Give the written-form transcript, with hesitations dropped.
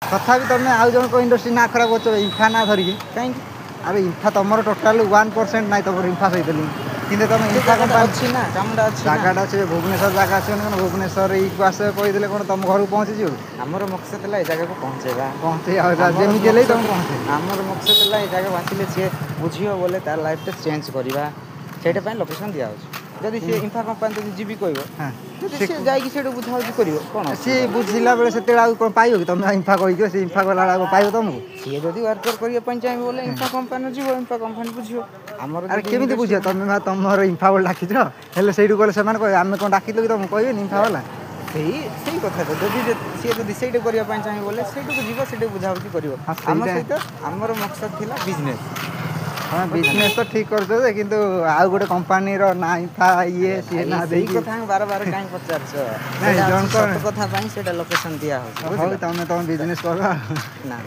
तथापि तुम आउ जन को इंडस्ट्री ना खराब कर इंफा ना धरिकी कहीं अरे इंफा तुम टोटाल 1% ना तुम इंफा सहित कि तुम इंफा कंपानी जगटा अच्छे भुवनेश्वर जगह अच्छे भुवनेश्वर को आस कहीदे कौन तुम घर पहुँची आमर मकसद है जगह को पहुँचेगा जमी तुम आमर मकसद है जगह आसिले सी बुझे बोले तार लाइफ चेंज करवा से लोकेशन दिया जदि सी इंफा कंपानी जब जीवी कह जाइए बुझा कर कौन सी बुझिला बेले से पाइब कि तुम इंफा कह सी इंफा गला पाइब तुमको सी जब वर्कर करने चाहिए बोले इंफा कंपानी जीव इंफा कंपानी बुझे आमर अरे केमी बुझ तुम तुम इंफा वाला डाकिच हेल्ले से गले से आम कौन डाकिल कि तुमको कहे इंफा वाला सही कथा जदि सी जब से करने चाहिए बोले से जीव से बुझाबुझी कर आम सहित आमर मकसद थी बिजनेस हाँ बिजनेस तो ठीक कर कि आउ गोटे कंपानी ना इंफा ये सी ना कथा बार बार कहीं पचार कथा लोकेशन दिया हो तुम बिजनेस कर ना